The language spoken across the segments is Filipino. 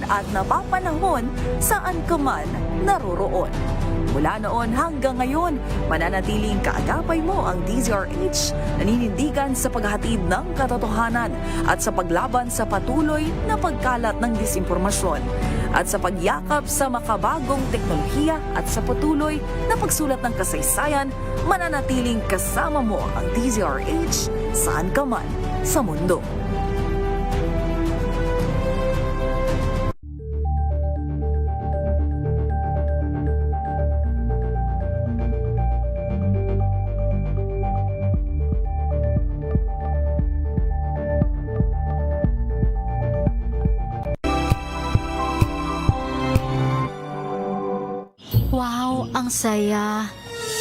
at napapanahon saan ka man naroroon. Mula noon hanggang ngayon, mananatiling kaagapay mo ang DZRH, naninindigan sa paghatid ng katotohanan at sa paglaban sa patuloy na pagkalat ng disinformasyon at sa pagyakap sa makabagong teknolohiya at sa patuloy na pagsulat ng kasaysayan, mananatiling kasama mo ang DZRH saan ka man sa mundo. Wow, ang saya.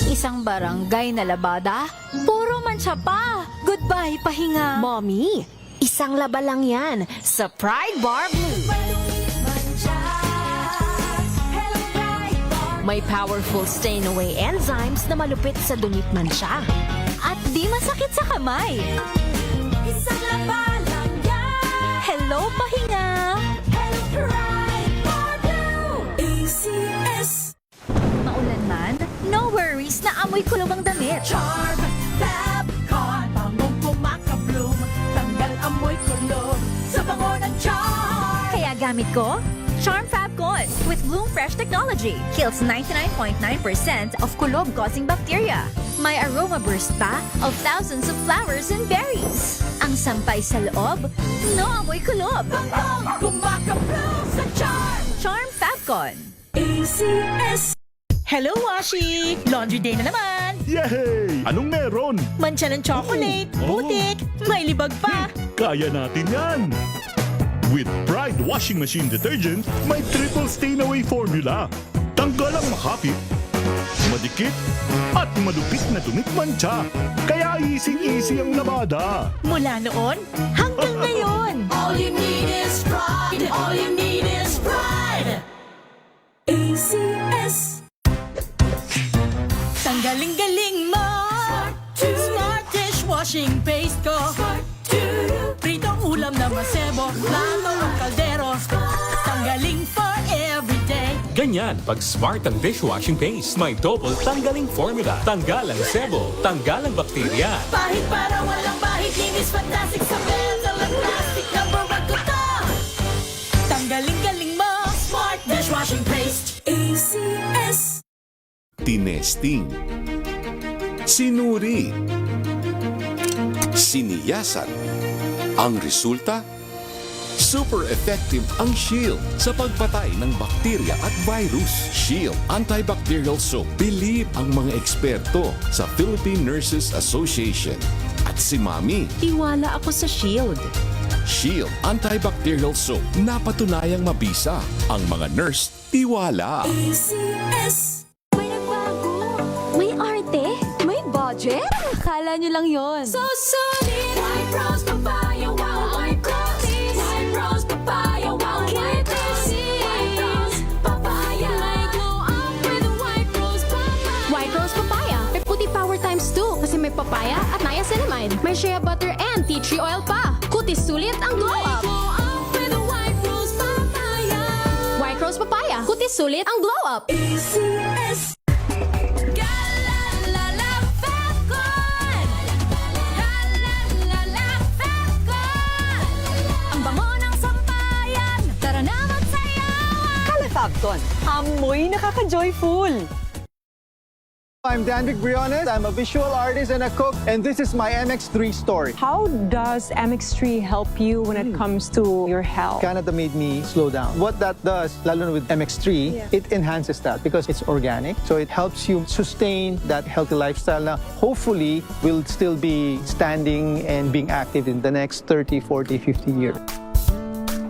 Isang barangay na labada, puro mancha pa. Goodbye, pahinga. Mommy, isang laba lang yan sa Pride Bar Blue. May powerful stain-away enzymes na malupit sa dunit mancha. At di masakit sa kamay. Isang laba lang yan. Hello, pahinga. Hello, Pride Bar Blue. ACS. Maulan man, no worries na amoy kulob ang damit. Charm Fab Con. Bangong kumaka-bloom. Tanggal amoy kulob sa bango ng charm. Kaya gamit ko, Charm Fab Con with Bloom Fresh Technology. Kills 99.9% of kulob-causing bacteria. May aroma burst pa of thousands of flowers and berries. Ang sampay sa loob, no amoy kulob. Bangong kumaka-bloom sa charm. Charm Fab Con. ACS. Hello, Washi! Laundry day na naman! Yay! Anong meron? Mancha ng chocolate, putik, may libag pa! Kaya natin yan! With Pride Washing Machine Detergent, may triple stain-away formula. Tanggal ang makapit, madikit, at madupit na dumit mancha. Kaya easy-easy ang labada. Mula noon hanggang ngayon! All you need is pride. All you need is pride. ACS. Tanggaling-galing mo! Smart dishwashing paste ko! Pritong ulam na masebo, plato ang kaldero. Tanggaling for everyday. Ganyan pag smart ang dishwashing paste. May double tanggaling formula. Tanggal ang sebo, tanggal ang bakterya. Bahit para walang bahit, linis fantastic sa metal at plastic. Number one ko to. Tanggaling-galing mo! Smart dishwashing paste. ACS. Tinesting, sinuri, siniyasan. Ang resulta? Super effective ang Shield sa pagpatay ng bakterya at virus. Shield Antibacterial Soap. Believe ang mga eksperto sa Philippine Nurses Association. At si Mami, Tiwala ako sa Shield. Shield Antibacterial Soap. Napatunayang mabisa. Ang mga nurse, tiwala. ACS. May nagbago. May arte. May budget. Akala nyo lang yon. So solid. White rose papaya, wow, white rose. White rose papaya, wow, white rose. White rose papaya. May glow up with white rose papaya. White Rose Papaya. May puti power times 2 kasi may papaya at niacinamide. May shea butter and tea tree oil pa. Kutis sulit ang glow May up. glow up with white rose papaya. White Rose Papaya. Kutis sulit ang glow up. ACS. Galalala Falcon. Galalala Falcon. Ang bango ng sampayan. Tara na magsayawan. Calafabcon, amoy nakaka-joyful! I'm Danvic Briones. I'm a visual artist and a cook, and this is my MX3 story. How does MX3 help you when it comes to your health? Canada made me slow down. What that does, lalo na with MX3, it enhances that because it's organic. So it helps you sustain that healthy lifestyle na hopefully will still be standing and being active in the next 30, 40, 50 years.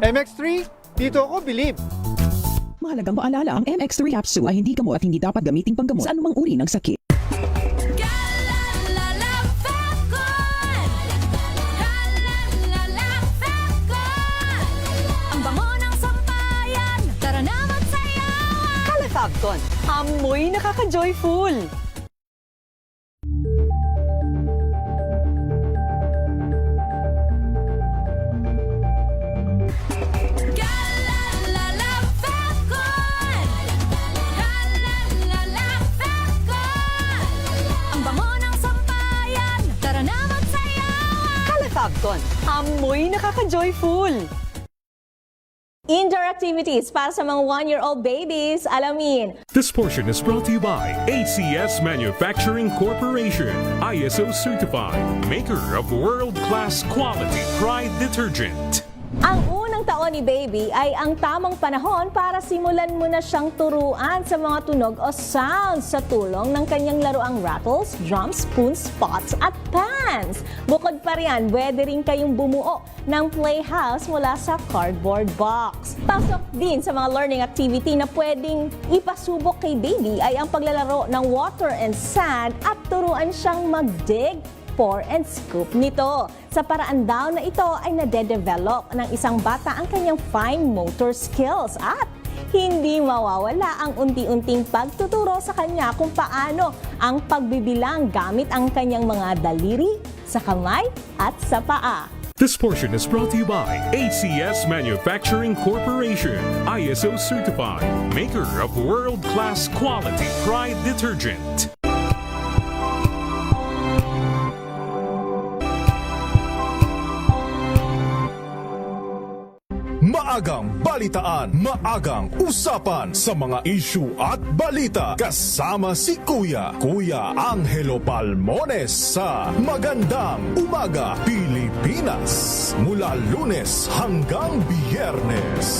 MX3, dito ako believe. Mahalagang paalala, ang MX3 capsule ay hindi gamot at hindi dapat gamitin panggamot sa anumang uri ng sakit. Galalala Falcon. Galalala Falcon. Ang bango ng sampayan. Tara na magsayawan. Calafabcon, amoy nakaka-joyful! Galalala Amoy nakaka-joyful! Indoor activities para sa mga 1-year-old babies. Alamin. This portion is brought to you by ACS Manufacturing Corporation, ISO certified, maker of world-class quality Pride detergent. Ang unang taon ni baby ay ang tamang panahon para simulan mo na siyang turuan sa mga tunog o sounds sa tulong ng kanyang laruang rattles, drums, spoons, pots at pans. Bukod pa riyan, pwede rin kayong bumuo ng playhouse mula sa cardboard box. Pasok din sa mga learning activity na pwedeng ipasubok kay baby ay ang paglalaro ng water and sand at turuan siyang mag-dig, pour and scoop nito. Sa paraan daw na ito ay nade-develop ng isang bata ang kanyang fine motor skills at hindi mawawala ang unti-unting pagtuturo sa kanya kung paano ang pagbibilang gamit ang kanyang mga daliri, sa kamay at sa paa. This portion is brought to you by ACS Manufacturing Corporation, ISO certified, maker of world-class quality Pride detergent. Maagang balitaan, maagang usapan sa mga issue at balita. Kasama si Kuya Angelo Palmones sa Magandang Umaga Pilipinas. Mula Lunes hanggang Biyernes.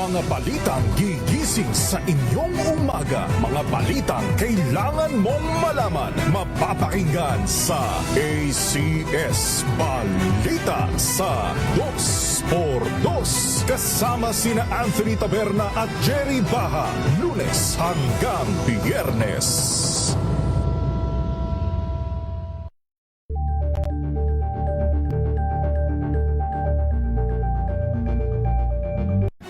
Mga balitang gigising sa inyong umaga. Mga balitang kailangan mong malaman. Mapapakinggan sa ACS Balita sa 2x2. Kasama sina Anthony Taberna at Jerry Baha. Lunes hanggang Biyernes.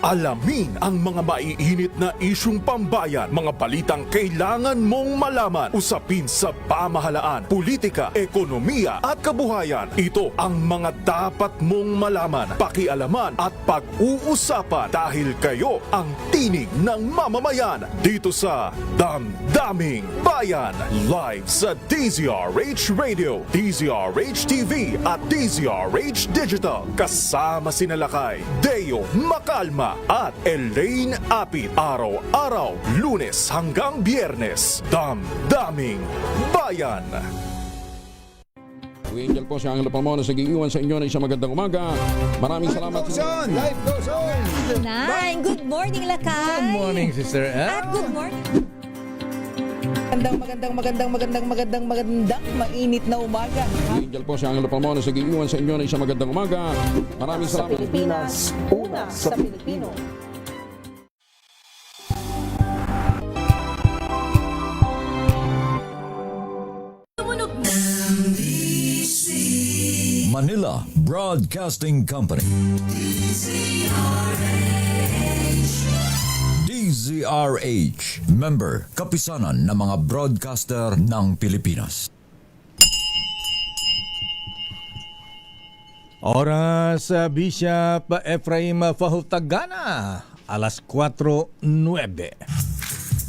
Alamin ang mga maiinit na isyung pambayan, mga balitang kailangan mong malaman, usapin sa pamahalaan, politika, ekonomiya at kabuhayan. Ito ang mga dapat mong malaman, pakialaman at pag-uusapan dahil kayo ang tinig ng mamamayan dito sa Damdaming Bayan. Live sa DZRH Radio, DZRH TV at DZRH Digital. Kasama sina Lakay, Deo Macalma at Elaine Apit. Araw-araw, Lunes hanggang Biyernes. Damdaming Bayan. Angel po si Angelo Palmones nag-iiwan sa inyo na isang magandang umaga. Maraming salamat. Life goes on! Good morning, Lakay! Good morning, Sister Ann. At good morning. Magandang mainit na umaga. Angel po si Angelo Palmones nag-iiwan sa inyo na isang magandang umaga. Maraming salamat. Pilipinas, una sa Pilipino. Manila Broadcasting Company. DZRH, member, kapisanan ng mga broadcaster ng Pilipinas. Oras Bishop Efraim Fahutagana, alas 4:09.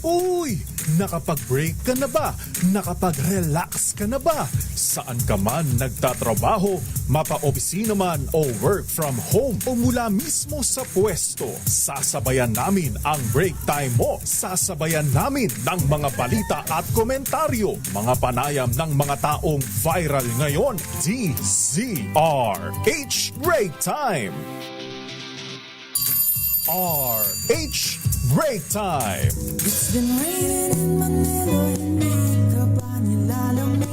Uy! Nakapag-break ka na ba? Nakapag-relax ka na ba? Saan ka man nagtatrabaho, mapa-opisina man o work from home o mula mismo sa pwesto, sasabayan namin ang break time mo. Sasabayan namin ng mga balita at komentaryo, mga panayam ng mga taong viral ngayon. DZRH Break Time! RH Break Time! It's been raining in Manila, hindi ka ba nilalamig?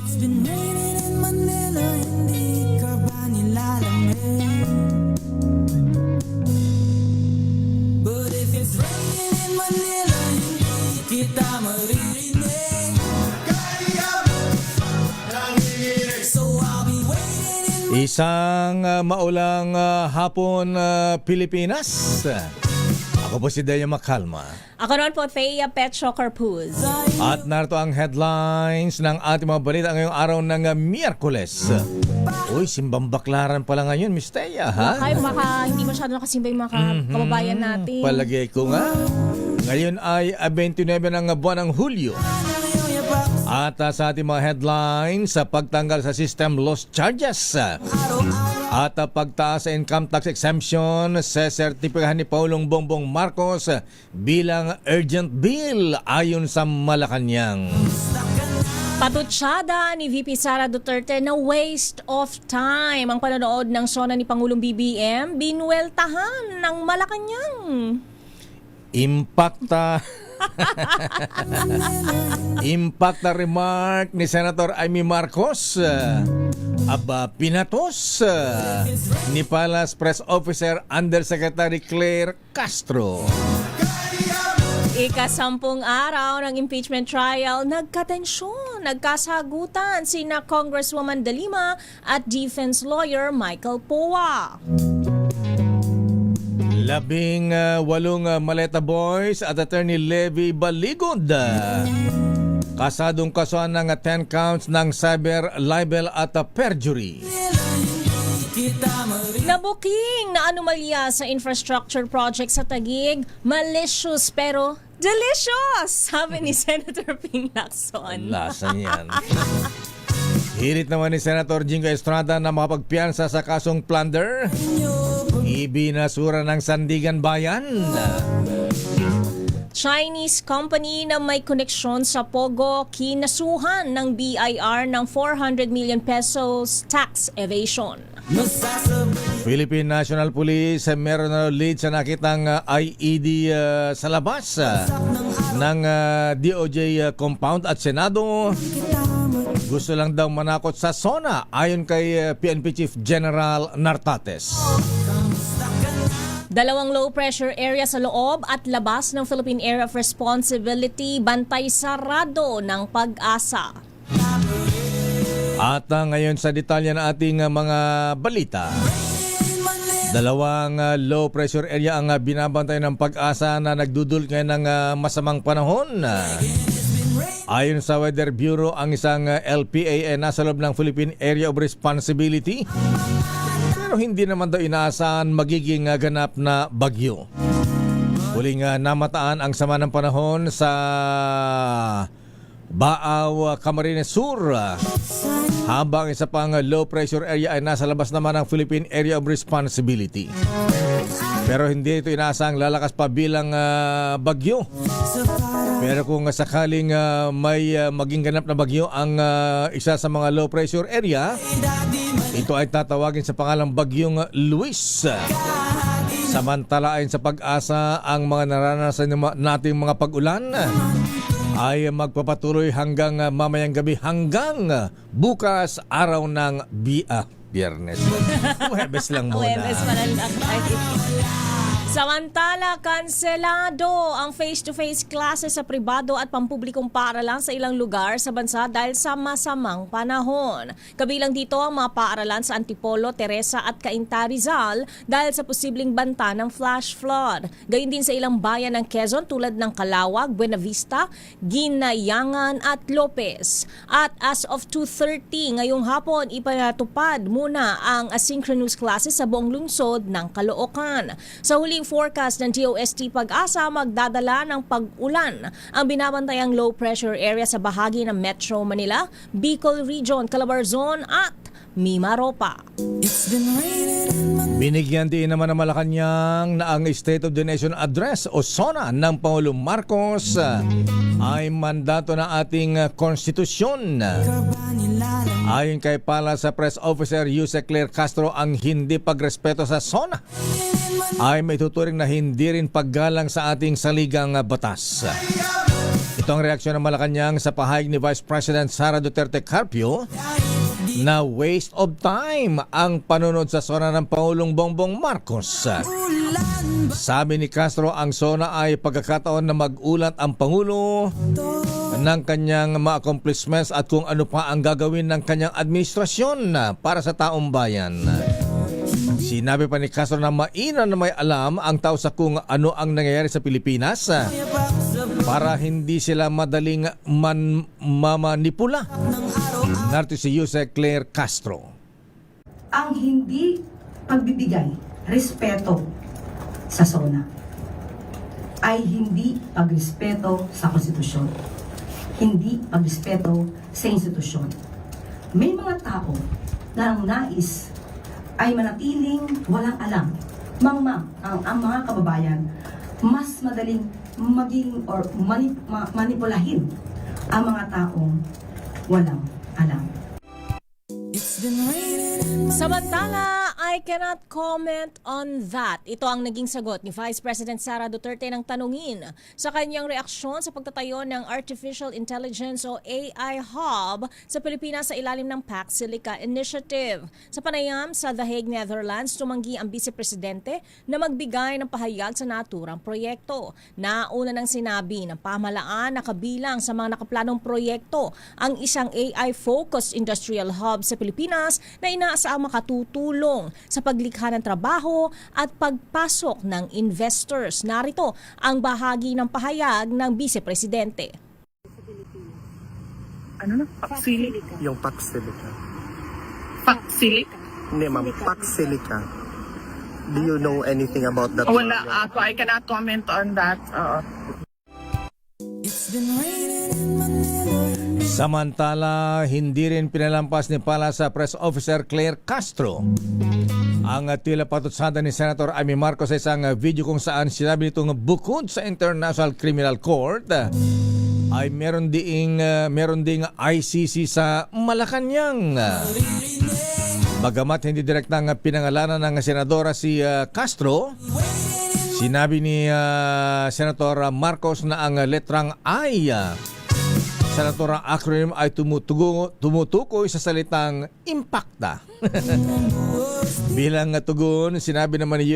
It's been raining in Manila, hindi ka ba nilalamig? But if it's raining in Manila, hindi kita maririnig. So I'll be waiting in Isang maulang hapon Pilipinas. Ako Ako po si Dea Makalma. Ako naman po, Thea Petro Carpuz. At narito ang headlines ng ating mga balita ngayong araw ng Miyerkules. Uy, simbang baklaran pala ngayon, Miss Thea, ha? Ay, hindi masyado nakasimba yung mga kababayan natin. Palagay ko nga. Ngayon ay 29 ng buwan ng Hulyo. At sa ating mga headlines, sa pagtanggal sa system loss charges at pagtaas sa income tax exemption sa sertipikahan ni Pangulong Bongbong Marcos bilang urgent bill ayon sa Malacanang. Patutsada ni VP Sara Duterte na waste of time ang panonood ng SONA ni Pangulong BBM, binuweltahan ng Malacanang. Impacta remark ni Senator Amy Marcos. Pinatos ni Palace Press Officer Undersecretary Claire Castro. Ika-10 araw ng impeachment trial, nagkatensyon, nagkasagutan sina Congresswoman De Lima at defense lawyer Michael Poa. 18 Maleta Boys at Attorney Levi Baligod. Kasadong kasuhan ng 10 counts ng cyber libel at perjury. Nabuking na anomalya sa infrastructure project sa Taguig, malicious pero delicious, sabi ni Senator Ping Lacson. Lasa niyan. Hirit naman ni Senator Jingo Estrada na makapagpiyansa sa kasong plunder. Ibinasura ng Sandigan Bayan. Chinese company na may koneksyon sa Pogo kinasuhan ng BIR ng 400 million pesos tax evasion. Philippine National Police meron na lead sa nakitang IED sa labas ng DOJ compound at Senado. Gusto lang daw manakot sa SONA ayon kay PNP Chief General Nartates. 2 low pressure area sa loob at labas ng Philippine Area of Responsibility, bantay sarado ng Pag-asa. At ngayon sa detalye ng ating mga balita. 2 low pressure area ang binabantay ng Pag-asa na nagdudulot ngayon ng masamang panahon. Ayon sa Weather Bureau, ang isang LPA ay nasa loob ng Philippine Area of Responsibility. Pero hindi naman daw inaasahan magiging ganap na bagyo. Huling namataan ang sama ng panahon sa Baaw, Camarines Sur. Habang isa pang low pressure area ay nasa labas naman ng Philippine Area of Responsibility. Pero hindi ito inaasahang lalakas pa bilang bagyo. Pero kung sakaling may maging ganap na bagyo ang isa sa mga low pressure area, ito ay tatawagin sa pangalang Bagyong Luis. Samantala ayon sa Pag-asa, ang mga naranasan nating mga pag-ulan ay magpapatuloy hanggang mamayang gabi hanggang bukas araw ng Biyernes. Huwebes lang muna. Huwebes Samantala, kanselado ang face-to-face classes sa pribado at pampublikong paaralan sa ilang lugar sa bansa dahil sa masamang panahon. Kabilang dito ang mga paaralan sa Antipolo, Teresa at Cainta, Rizal dahil sa posibleng banta ng flash flood. Gayun din sa ilang bayan ng Quezon tulad ng Calawag, Buenavista, Ginayangan at Lopez. At as of 2:30 ngayong hapon, ipatupad muna ang asynchronous classes sa buong lungsod ng Caloocan. Sa huling forecast ng DOST Pag-asa, magdadala ng pag-ulan ang binabantayang low pressure area sa bahagi ng Metro Manila, Bicol Region, Calabarzon at Mimaropa. Binigyan din naman ng Malacanang na ang State of the Nation Address o SONA ng Pangulong Marcos ay mandato ng ating konstitusyon. Ayon kay Palace Press Officer Yusek Claire Castro, ang hindi pagrespeto sa SONA ay may tuturing na hindi rin paggalang sa ating saligang batas. Ito ang reaksyon ng Malacanang sa pahayag ni Vice President Sara Duterte Carpio na waste of time ang panunod sa SONA ng Pangulong Bongbong Marcos. Sabi ni Castro, ang SONA ay pagkakataon na mag-ulat ang Pangulo ng kanyang mga accomplishments at kung ano pa ang gagawin ng kanyang administrasyon para sa taong bayan. Sinabi pa ni Castro na mainam na may alam ang tao sa kung ano ang nangyayari sa Pilipinas para hindi sila madaling mamanipula. Narito si Jose Claire Castro. Ang hindi pagbibigay respeto sa SONA ay hindi pagrespeto sa konstitusyon, hindi pagrespeto sa institusyon. May mga tao na ang nais ay manatiling walang alam. Ang mga kababayan mas madaling maging or manipulahin ang mga taong walang alam. Samantala, I cannot comment on that. Ito ang naging sagot ni Vice President Sara Duterte ng tanungin sa kanyang reaksyon sa pagtatayo ng Artificial Intelligence o AI Hub sa Pilipinas sa ilalim ng Pax Silica Initiative. Sa panayam sa The Hague, Netherlands, tumanggi ang Vice Presidente na magbigay ng pahayag sa naturang proyekto. Nauna nang sinabi ng pamahalaan na kabilang sa mga nakaplanong proyekto ang isang AI-focused industrial hub sa Pilipinas na inaasang makatutulong sa paglikha ng trabaho at pagpasok ng investors. Narito ang bahagi ng pahayag ng Vice Presidente. Ano na? Paxilica? Yung Paxilica. Paxilica? Hindi ma'am, Paxilica. Do you know anything about that? Wala, so I cannot comment on that. Samantala, hindi rin pinalampas ni Palasa Press Officer Claire Castro ang tila patutsada ni Senator Amy Marcos sa isang video kung saan sinabi nitong bukod sa International Criminal Court ay meron ding ICC sa Malacanang. Bagamat hindi direktang pinangalanan ng senadora si Castro, sinabi ni Senator Marcos na ang letrang I sa naturang acronym ay tumutukoy sa salitang impacta. Bilang tugon, sinabi naman ni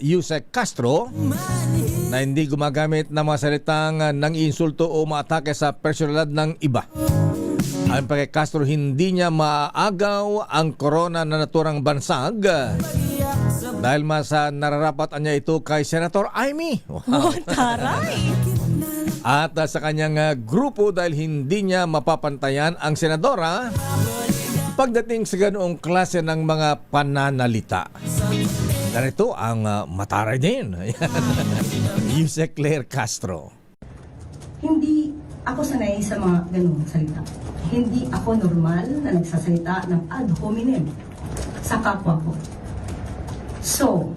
Yusek Castro na hindi gumagamit ng mga salitang nang-insulto o maatake sa personalidad ng iba. Ayon pa kay Castro, hindi niya maaagaw ang korona na naturang bansag dahil mas nararapat niya ito kay Senator Amy. Wow, taray! At sa kanyang grupo dahil hindi niya mapapantayan ang senadora pagdating sa ganoong klase ng mga pananalita. Narito ang mataray din. Yusek Claire Castro. Hindi ako sanay sa mga ganung salita. Hindi ako normal na nagsasalita ng ad hominem sa kapwa ko. So,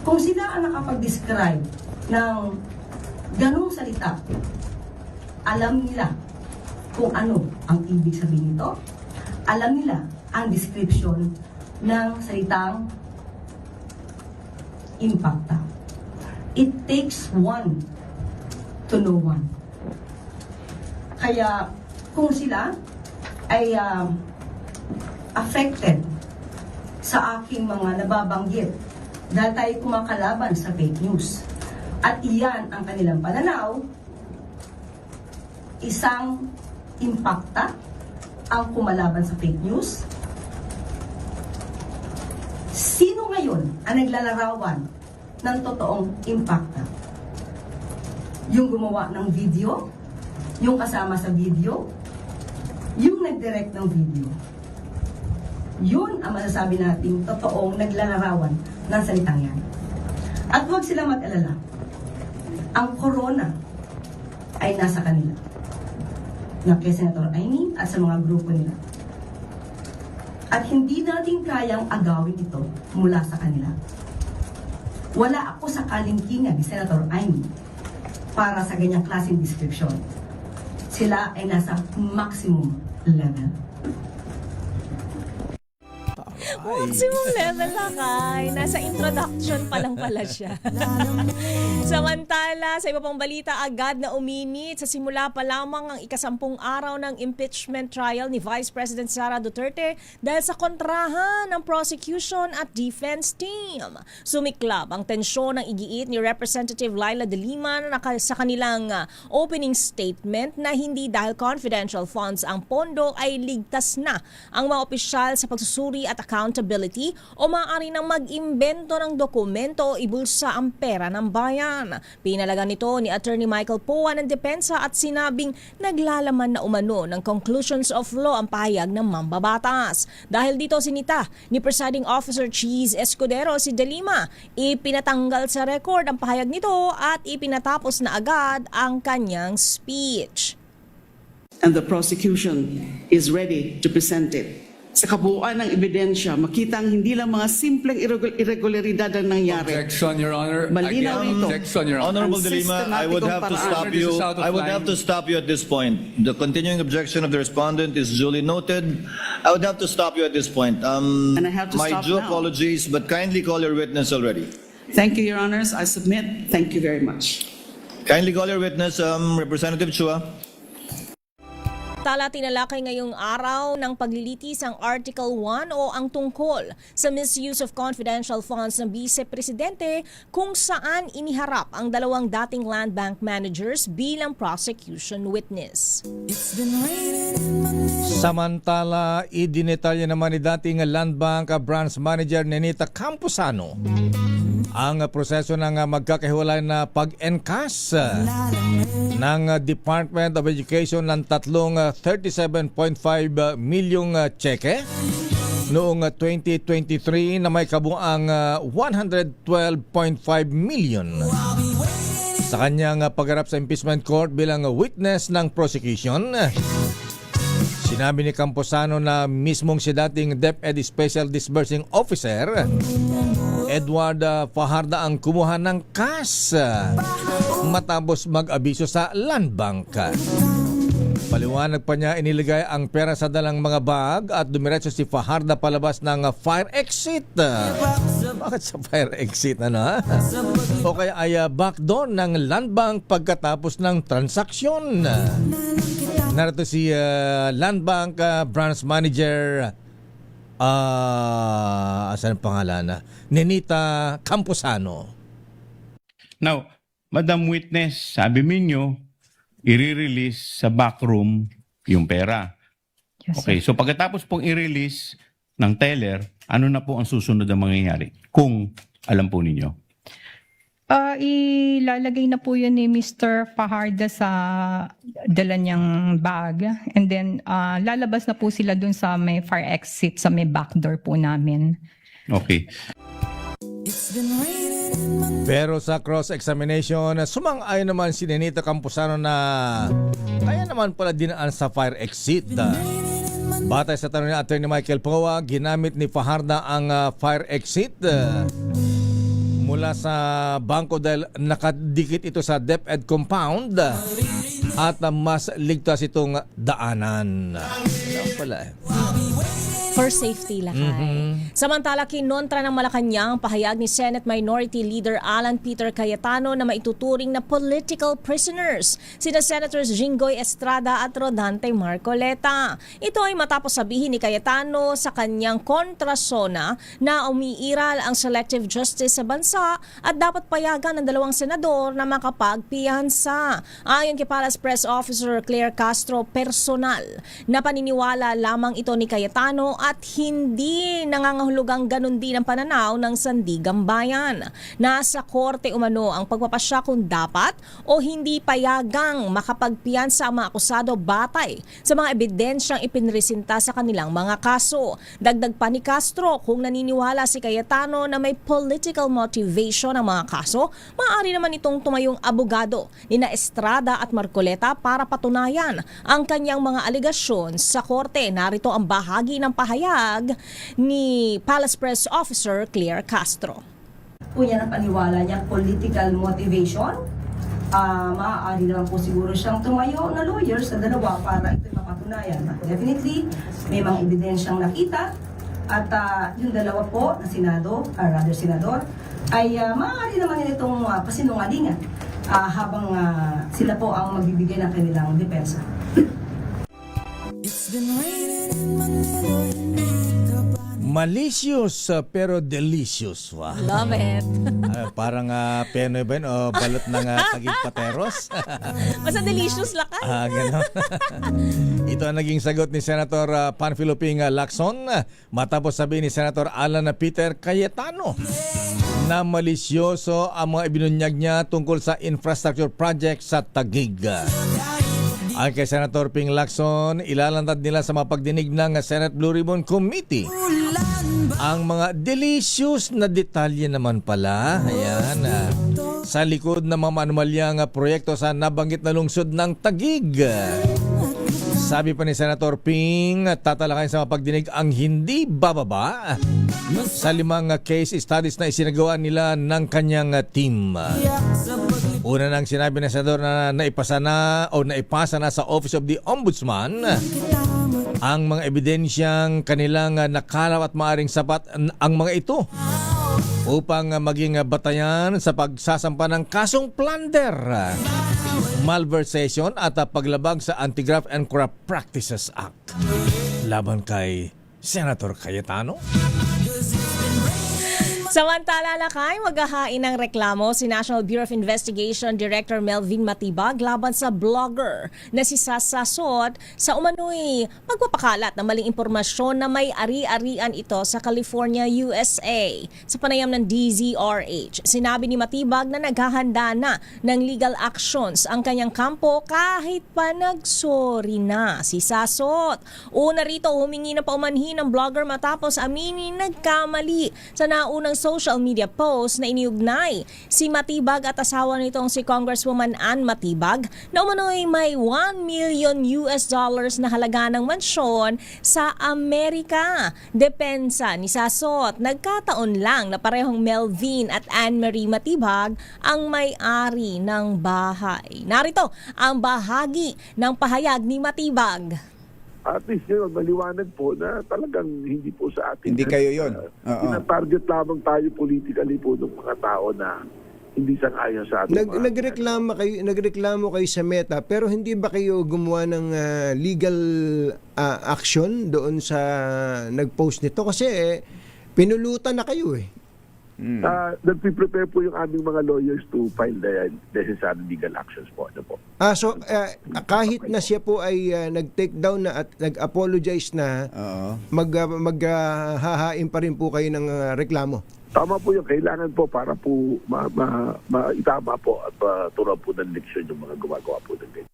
kung sila ang nakapag-describe ng ganung salita, alam nila kung ano ang ibig sabihin nito, alam nila ang description ng salitang impacta. It takes one to know one. Kaya kung sila ay affected sa aking mga nababanggit dahil tayo kumakalaban sa fake news, at iyan ang kanilang pananaw, isang impacta ang kumalaban sa fake news. Sino ngayon ang naglalarawan ng totoong impacta? Yung gumawa ng video? Yung kasama sa video? Yung nag-direct ng video? Yun ang masasabi nating totoong naglalarawan ng salitang yan. At huwag sila mag-alala. Ang corona ay nasa kanila, na kay Senator Amy at sa mga grupo nila. At hindi natin kayang agawin ito mula sa kanila. Wala ako sa kalingkingan ni Senator Amy para sa ganyang klaseng description. Sila ay nasa maximum level. Maximum level na kay. Nasa introduction pa lang pala siya. Samantala, sa iba pang balita, agad na uminit sa simula pa lamang ang ikasampung araw ng impeachment trial ni Vice President Sara Duterte dahil sa kontrahan ng prosecution at defense team. Sumiklab ang tensyon ng igiit ni Representative Laila De Lima sa kanilang opening statement na hindi dahil confidential funds ang pondo ay ligtas na ang mga opisyal sa pagsusuri at accountability o maaari nang mag-imbento ng dokumento o ibulsa ang pera ng bayan. Pinalagan nito ni Attorney Michael Poa ng depensa at sinabing naglalaman na umano ng conclusions of law ang pahayag ng mambabatas. Dahil dito sinita ni Presiding Officer Cheese Escudero si De Lima, ipinatanggal sa record ang pahayag nito at ipinatapos na agad ang kanyang speech. And the prosecution is ready to present it. Sa kabuuan ng ebidensya, makita ang hindi lang mga simpleng irregularidad ang nangyari. Objection, Your Honor. Malinaw ito. Objection, Your Honor. Honorable De Lima, I would have to stop you. I would have to stop you at this point. The continuing objection of the respondent is duly noted. I would have to stop you at this point. And I have to my stop due now. apologies, but kindly call your witness already. Thank you, Your Honors. I submit. Thank you very much. Kindly call your witness, Representative Chua. Tala tinalakay ngayong araw ng paglilitis ang Article 1 o ang tungkol sa misuse of confidential funds ng Vice Presidente kung saan iniharap ang dalawang dating land bank managers bilang prosecution witness. Samantala, idinetalya naman ni dating Land Bank branch manager Nenita Camposano ang proseso ng magkakahiwalay na pag-encash ng Department of Education ng tatlong 37.5 milyong tseke noong 2023 na may kabuang 112.5 million. Sa kanyang pagharap sa impeachment court bilang witness ng prosecution, sinabi ni Camposano na mismong si dating DepEd Special Disbursing Officer Edward Fajarda ang kumuha ng cash matapos mag-abiso sa Land Bank. Paliwanag pa niya, iniligay ang pera sa dalang mga bag at dumiretso si Fajarda palabas ng fire exit. Bakit sa fire exit? O kaya ay backdoor ng Land Bank pagkatapos ng transaksyon. Narito si Land Bank branch manager asan ang pangalan? Nenita Camposano. Now, Madam Witness, sabi ninyo, i-release sa backroom yung pera. Yes, okay, so pagkatapos pong i-release ng teller, ano na po ang susunod na mangyayari? Kung alam po ninyo. Ilalagay na po yun ni Mr. Fajarda sa dala niyang bag. And then, lalabas na po sila dun sa may fire exit, sa may backdoor po namin. Okay. Pero sa cross-examination, sumang-ayon naman si Nenita Camposano na kaya naman pala dinaan sa fire exit. Batay sa tanong ni Attorney Michael Poa, ginamit ni Fajarda ang fire exit mula sa bangko dahil nakadikit ito sa DepEd compound at mas ligtas itong daanan. Yan pala For safety lakay. Samantala, kinontra ng Malacanang pahayag ni Senate Minority Leader Alan Peter Cayetano na maituturing na political prisoners sina Senators Jinggoy Estrada at Rodante Marcoleta. Ito ay matapos sabihin ni Cayetano sa kanyang kontrasona na umiiral ang selective justice sa bansa at dapat payagan ng dalawang senador na makapagpiyansa. Ayon kay Palace Press Officer Claire Castro, personal na paniniwala lamang ito ni Cayetano at hindi nangangahulugang ganun din ang pananaw ng Sandigang Bayan. Nasa korte umano ang pagpapasya kung dapat o hindi payagang makapagpiyansa ang mga akusado batay sa mga ebidensyang ipinresinta sa kanilang mga kaso. Dagdag pa ni Castro, kung naniniwala si Cayetano na may political motivation ang mga kaso, maaari naman itong tumayong abogado ni na Estrada at Marcoleta para patunayan ang kanyang mga aligasyon sa korte. Narito ang bahagi ng pahayag ni Palace Press Officer Claire Castro. Po niya na paniwala niya political motivation. Maaari naman po siguro siyang tumayo na lawyer sa dalawa para ito mapatunayan. Definitely, may mga ebidensyang nakita at yung dalawa po na senador, ay maaari naman nila itong pasinungalingan habang sila po ang magbibigay ng kanilang depensa. Malicious pero delicious. Wow. Love it. Parang penoy ba yun o balot ng tagig pateros? Basta delicious lakay. Gano'n. Ito ang naging sagot ni Senator Panfilo Ping Lacson matapos sabihin ni Senator Alan Peter Cayetano na malisyoso ang mga ibinunyag niya tungkol sa infrastructure project sa Taguig. Ay kay Senator Ping Lacson, ilalantad nila sa mapagdinig ng Senate Blue Ribbon Committee ang mga delicious na detalye naman pala. Ayan. Sa likod ng mga manumalyang proyekto sa nabanggit na lungsod ng Taguig. Sabi pa ni Senator Ping, tatalakayin sa mapagdinig ang hindi bababa sa 5 case studies na isinagawa nila ng kanyang team. Una nang sinabi ng senador na naipasa na sa Office of the Ombudsman ang mga ebidensyang kanilang nakalaw at maaring sapat ang mga ito upang maging batayan sa pagsasampa ng kasong plunder, malversation at paglabag sa Anti-Graft and Corrupt Practices Act laban kay Senator Cayetano. Samantala lakay, maghahain ng reklamo si National Bureau of Investigation Director Melvin Matibag laban sa blogger na si Sasasot sa umano'y pagpapakalat ng maling impormasyon na may ari-arian ito sa California, USA. Sa panayam ng DZRH, sinabi ni Matibag na naghahanda na ng legal actions ang kanyang kampo kahit pa nagsorry na si Sasot. Una rito, humingi na paumanhin ng blogger matapos aminin nagkamali sa naunang social media post na iniugnay si Matibag at asawa nitong si Congresswoman Ann Matibag na umano'y may $1 million na halaga ng mansyon sa Amerika. Depensa ni Sasot, nagkataon lang na parehong Melvin at Anne-Marie Matibag ang may-ari ng bahay. Narito ang bahagi ng pahayag ni Matibag. At least yun, maliwanag po na talagang hindi po sa atin. Hindi kayo yun. Tina-target lamang tayo politically po ng mga tao na hindi sang-ayon sa atin. Nagreklamo kayo sa Meta, pero hindi ba kayo gumawa ng legal action doon sa nag-post nito? Kasi pinulutan na kayo eh. Nagpiprepare po yung aming mga lawyers to file the necessary legal actions po. Ano po. So kahit na siya po ay nag-take down na at nag-apologize na, maghahain pa rin po kayo ng reklamo? Tama po yung kailangan po para po maitama po at turuan po ng leksyon yung mga gumagawa po ng ganyan.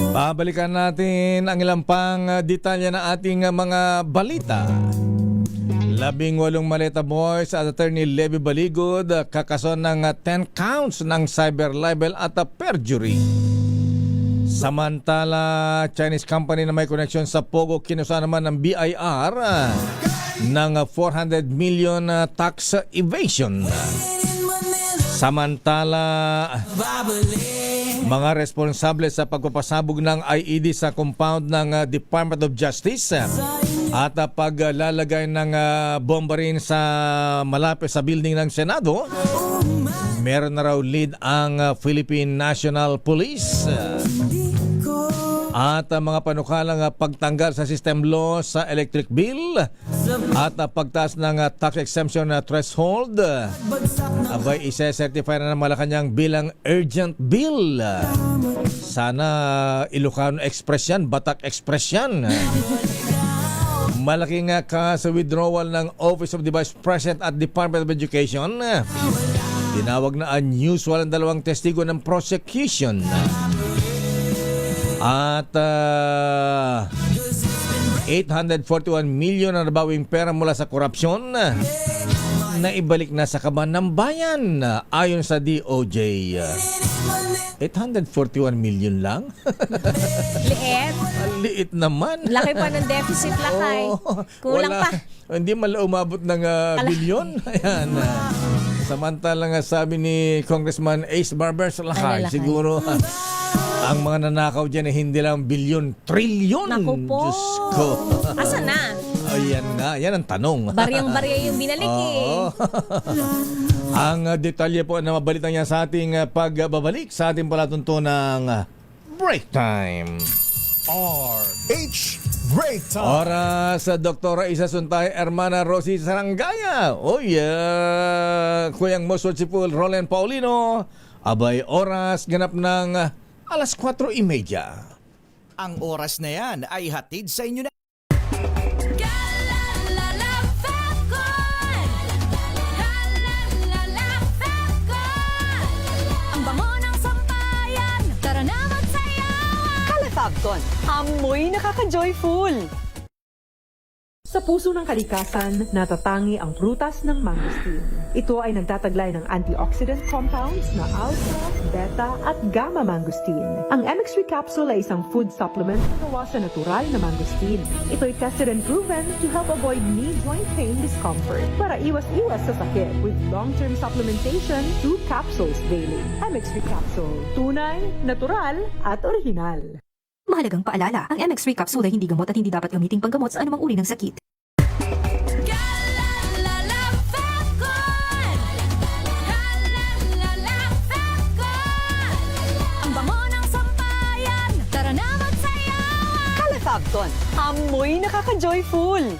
Pabalikan natin ang ilang pang detalye na ating mga balita. 18 maleta boys at Attorney Levy Baligod kakason ng 10 counts ng cyber libel at perjury. Samantala, Chinese company na may connection sa Pogo kinusa naman ng BIR ng 400 million tax evasion. Samantala, mga responsable sa pagpapasabog ng IED sa compound ng Department of Justice at paglalagay ng bomba rin sa malapit sa building ng Senado, meron na raw lead ang Philippine National Police. At mga panukalang pagtanggal sa system law sa electric bill at pagtaas ng tax exemption threshold abay isa-certify na ng Malacanang bilang urgent bill. Sana Ilocano Express yan, Batak Express yan. Malaking sa withdrawal ng Office of the Vice President at Department of Education. Tinawag na unusual ang 2 testigo ng prosecution. At 841 million na nabawing pera mula sa korupsyon na ibalik na sa kaban ng bayan ayon sa DOJ. 841 million lang? Liit. Liit naman. Laki pa ng deficit lakay. Kulang pa. Hindi mala umabot ng bilyon. Ayan. Samantalang sabi ni Congressman Ace Barber sa lakay, siguro ang mga nanakaw dyan hindi lang bilyon, trilyon. Naku po. Diyos ko. Asa na? Ayan nga, yan ang tanong. Baryang-barya yung binalik Ang detalye po na mabalitan niya sa ating pagbabalik sa ating palatuntunang break time. DZRH Break Time. Oras sa Doktora Isa Suntay, Hermana Rosie Sarangaya. Kuyang most worshipful Roland Paulino. Abay, oras ganap ng alas 4:30. Ang oras na yan ay hatid sa inyo na Ang bango ng sampayan, tara na magsayawan! Kalafagcon, amoy nakaka-joyful. Sa puso ng kalikasan, natatangi ang prutas ng mangosteen. Ito ay nagtataglay ng antioxidant compounds na alpha, beta at gamma mangosteen. Ang MX3 capsule ay isang food supplement na gawa sa natural na mangosteen. Ito ay tested and proven to help avoid knee joint pain discomfort para iwas-iwas sa sakit with long-term supplementation 2 capsules daily. MX3 capsule, tunay, natural at original. Mahalagang paalala, ang MX3 capsule ay hindi gamot at hindi dapat gamiting panggamot sa anumang uri ng sakit. Ang bango ng sampayan, tara na magsayawan! Kalafagcon, amoy nakaka-joyful.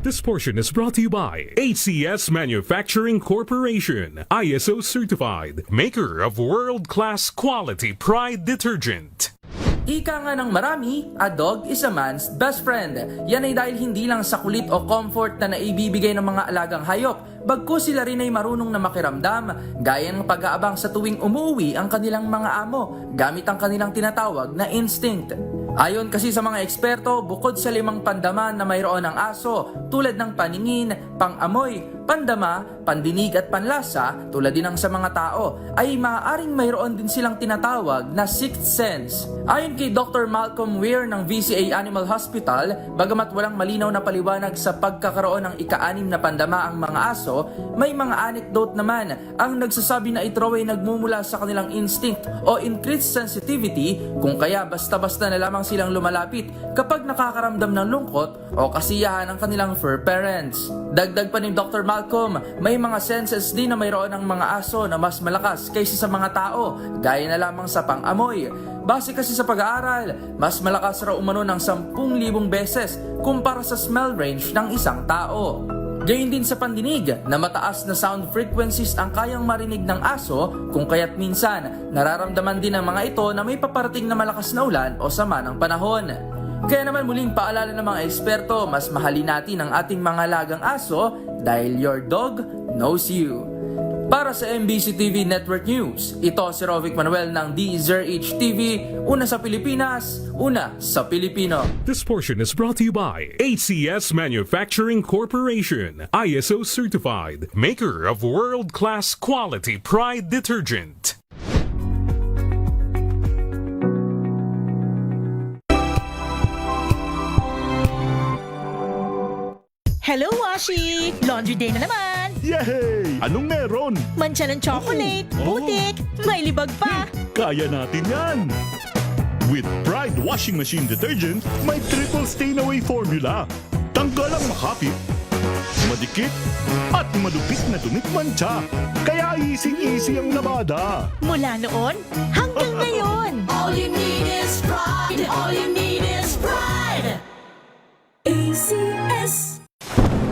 This portion is brought to you by ACS Manufacturing Corporation, ISO certified, maker of world-class quality Pride detergent. Ika nga ng marami, a dog is a man's best friend. Yan ay dahil hindi lang sa kulit o comfort na naibibigay ng mga alagang hayop, bagkus sila rin ay marunong na makiramdam, gaya ng pag-aabang sa tuwing umuwi ang kanilang mga amo, gamit ang kanilang tinatawag na instinct. Ayon kasi sa mga eksperto, bukod sa 5 pandama na mayroon ng aso, tulad ng paningin, pang-amoy, pandama, pandinig at panlasa, tulad din ng sa mga tao, ay maaaring mayroon din silang tinatawag na sixth sense. Ayon kay Dr. Malcolm Weir ng VCA Animal Hospital, bagamat walang malinaw na paliwanag sa pagkakaroon ng ika-6 na pandama ang mga aso, may mga anecdote naman ang nagsasabi na ito ay nagmumula sa kanilang instinct o increased sensitivity, kung kaya basta-basta na lamang silang lumalapit kapag nakakaramdam ng lungkot o kasiyahan ng kanilang fur parents. Dagdag pa ni Dr. Malcolm, may mga senses din na mayroon ng mga aso na mas malakas kaysa sa mga tao, gaya na lamang sa pang-amoy. Base kasi sa pag-aaral, mas malakas raw umano ng 10,000 beses kumpara sa smell range ng isang tao. Gayun din sa pandinig na mataas na sound frequencies ang kayang marinig ng aso, kung kaya't minsan nararamdaman din ng mga ito na may paparating na malakas na ulan o sama ng panahon. Kaya naman muling paalala ng mga eksperto, mas mahalin natin ang ating mga alagang aso dahil your dog knows you. Para sa MBC TV Network News, ito si Rovic Manuel ng DZRH TV, una sa Pilipinas, una sa Pilipino. This portion is brought to you by ACS Manufacturing Corporation, ISO certified, maker of world-class quality Pride detergent. Hello, Washi! Laundry day na naman! Yay! Anong meron? Mancha ng chocolate, putik, may libag pa. Kaya natin yan! With Pride Washing Machine Detergent, may triple stain-away formula. Tanggal ang makapit, madikit, at madupit na dumikmancha. Kaya easy-easy ang labada. Mula noon hanggang ngayon. All you need is pride. All you need is pride. ACS.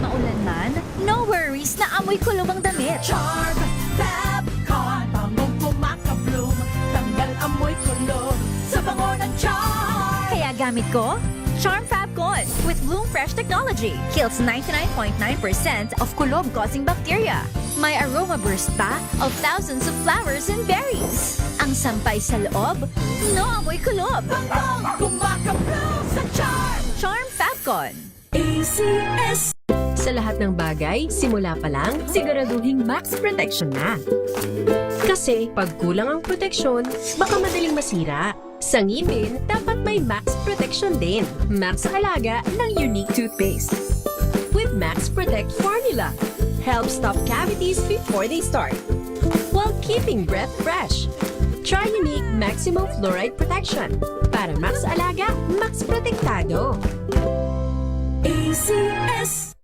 Maulan man, no worries na amoy kulob ang damit. Charm Fabcon, bangong kumaka-bloom, tanggal amoy kulob sa bango ng Charm. Kaya gamit ko, Charm Fabcon with Bloom Fresh technology. Kills 99.9% of kulob-causing bacteria. May aroma burst pa of thousands of flowers and berries. Ang sampay sa loob, no amoy kulob. Bangong kumaka-bloom sa Charm. Charm Fabcon. ACS. Sa lahat ng bagay, simula pa lang, siguraduhing max protection na. Kasi pag kulang ang proteksyon, baka madaling masira. Sa ngipin, dapat may max protection din. Max Alaga ng Unique Toothpaste. With Max Protect Formula, help stop cavities before they start, while keeping breath fresh. Try Unique Maximum Fluoride Protection. Para Max Alaga, Max Protektado. ACS.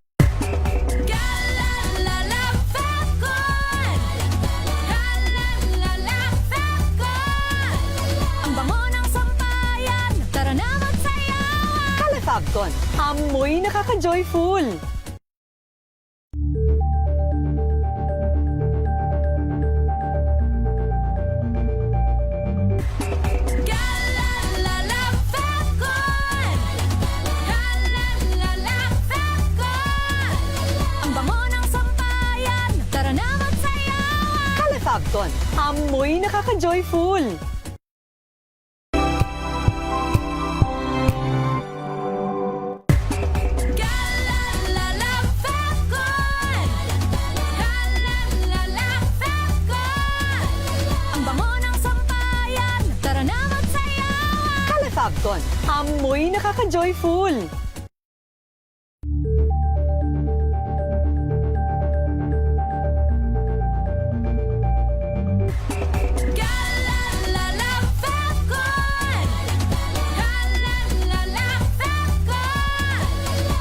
Calefabcon, amoy nakaka-joyful. Ang bango ng sampayan, tara na magsayawan. Calefabcon, amoy nakaka-joyful. Ang bango ng sampayan, tara na magsayawan. Calefabcon, amoy nakaka-joyful.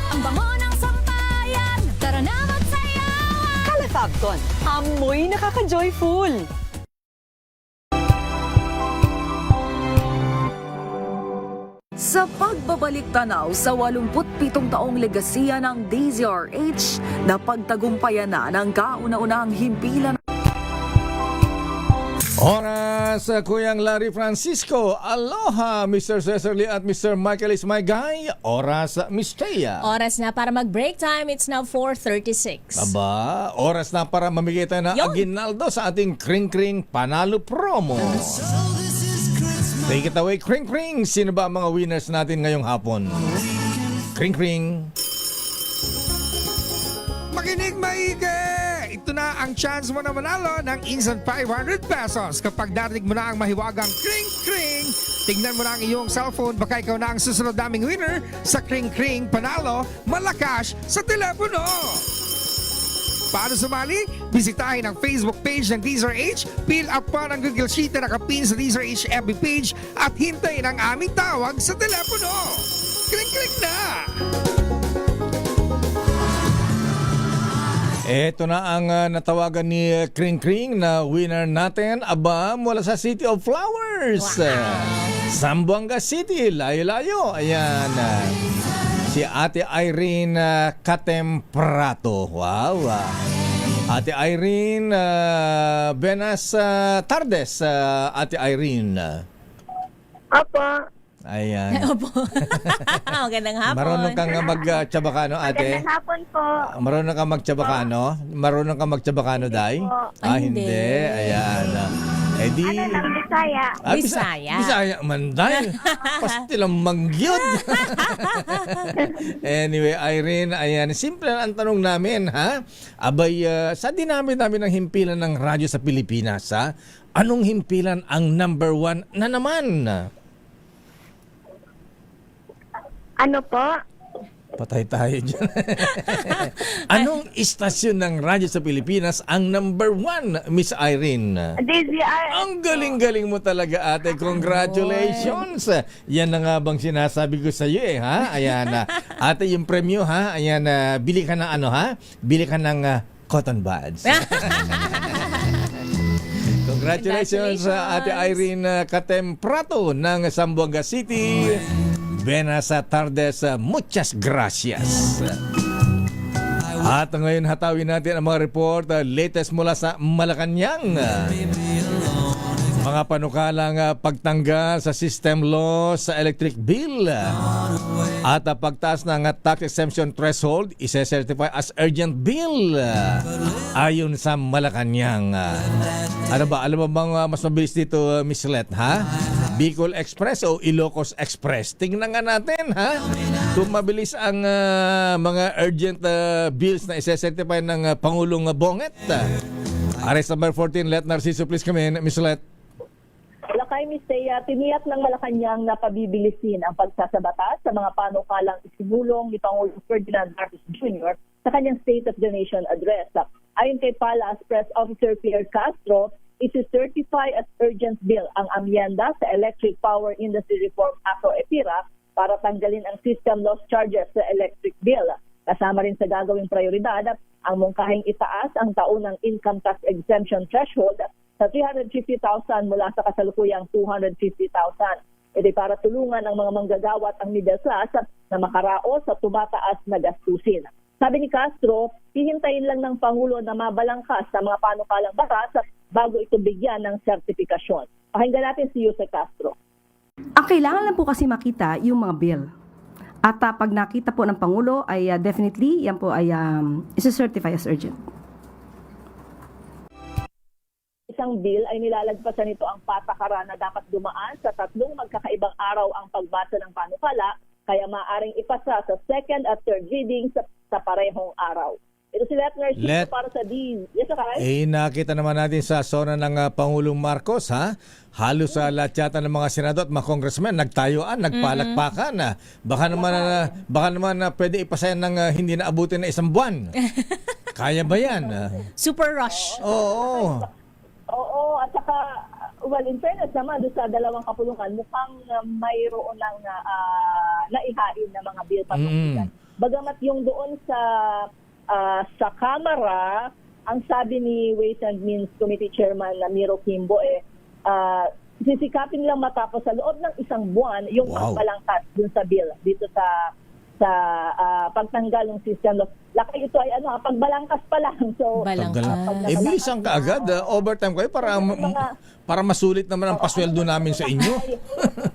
Ang bango ng sampayan, tara na magsayawan. Calefabcon, amoy nakaka-joyful. Sa pagbabalik tanaw sa 87 taong legasiya ng DZRH, napagtagumpayan na ng kauna-unahang himpilan. Oras, Kuyang Larry Francisco. Aloha, Mr. Cesar Lee at Mr. Michael Ismaygay. Oras, Miss Thea. Oras na para mag-break time. It's now 4:36. Aba, oras na para mamigay tayo ng aginaldo sa ating Kring Kring Panalo Promo. Take it away, Kring Kring. Sino ba ang mga winners natin ngayong hapon? Kring Kring. Makinig maigi! Ito na ang chance mo na manalo ng instant 500 pesos kapag narinig mo na ang mahiwagang Kring Kring. Tignan mo na ang iyong cellphone, baka ikaw na ang susunod naming winner sa Kring Kring Panalo Malakas sa telepono. Paano sumali? Bisitahin ang Facebook page ng DZRH, fill up pa ng Google Sheet na nakapin sa DZRH FB page at hintayin ang aming tawag sa telepono. Kring-kring na! Ito na ang natawagan ni Kring Kring na winner natin. Aba, mula sa City of Flowers. Zamboanga City, layo-layo. Ayan. Si Ate Irene Catemprato. Wow. Ate Irene, buenas tardes, Ate Irene. Opo. Ayan. Opo. Magandang hapon. Marunong kang mag-Chabacano, ate? Magandang hapon po. Marunong kang mag-Chabacano? Marunong kang mag-Chabacano, Day? Hindi. Ayan. Eh di... Ano lang, Bisaya. Bisaya. Bisaya man, Day. Pasti lang mangyod. Anyway, Irene, ayan. Simple ang tanong namin, ha? Abay, sa dinami namin ng himpilan ng radyo sa Pilipinas, ha? Anong himpilan ang number 1 na naman? Ano po? Patay tayo dyan. Anong istasyon ng radyo sa Pilipinas ang number 1, Miss Irene? DZRH. Ang galing-galing mo talaga, ate. Congratulations. Yan na nga bang sinasabi ko sa iyo, ha? Ayan. Ate, yung premyo, ha? Ayan, bili ka ng ano, ha? Bili ka ng cotton buds. Congratulations, Ate Irene Catemprato ng Zamboanga City. Buenas tardes, muchas gracias. At ngayon hatawin natin ang mga report latest mula sa Malacanang. Mga panukalang pagtanggal sa system law sa electric bill at pagtaas ng tax exemption threshold ise-certify as urgent bill ayon sa Malacanang. Ano ba? Alam mo bang mas mabilis dito, Miss Let, ha? Bicol Express o Ilocos Express? Tingnan nga natin, ha? Kung mabilis ang mga urgent bills na ise-certify ng Pangulong Bonget. Arrest number 14, Let Narciso, please come in. Miss Let. Lakay Mistea, tiniyak ng Malacanang na pabibilisin ang pagsasabatas sa mga panukalang isinulong ni Pangulong Ferdinand Marcos Jr. sa kanyang State of the Nation address. Ayon kay Palace Press Officer Pierre Castro, isi-certify as urgent bill ang amyenda sa Electric Power Industry Reform Act o EPIRA para tanggalin ang system loss charges sa electric bill. Kasama rin sa gagawing prioridad ang mungkahing itaas ang taunang income tax exemption threshold sa 350,000 mula sa kasalukuyang 250,000. Ito para tulungan ang mga manggagawa at ang middle class na makaraos sa tumataas na gastusin. Sabi ni Castro, hihintayin lang ng Pangulo na mabalangkas sa mga panukalang batas bago ito bigyan ng sertifikasyon. Pakinggan natin si Jose Castro. Ang kailangan lang po kasi makita yung mga bill. At pag nakita po ng Pangulo ay definitely yan po ay isa-certify as urgent. Isang bill ay nilalagpasan nito ang patakaran na dapat dumaan sa 3 magkakaibang araw ang pagbasa ng panukala, kaya maaaring ipasa sa second at third reading sa parehong araw. Ito si Letner para sa D. Yes, okay? Nakita naman natin sa zona ng Pangulong Marcos, ha? Halos sa lahat yata ng mga senador at mga congressmen nagtayuan, nagpalakpakan. Baka naman na pwede ipasa yan ng hindi naabutin na 1 buwan. Kaya ba yan? Super rush. Oo. Oo, at saka, well, in fairness naman, doon sa 2 kapulungan, mukhang mayroon ng naihain na mga bill patungkol. Bagamat yung doon sa Kamara, ang sabi ni Ways and Means Committee Chairman na Miro Kimbo, sisikapin lang matapos sa loob ng 1 buwan yung pagbalangkas dun sa bill dito sa pagtanggal ng system law. Laki ito ay pagbalangkas pa lang. So, bilisang kaagad, overtime kayo para masulit naman ang pasweldo namin sa inyo.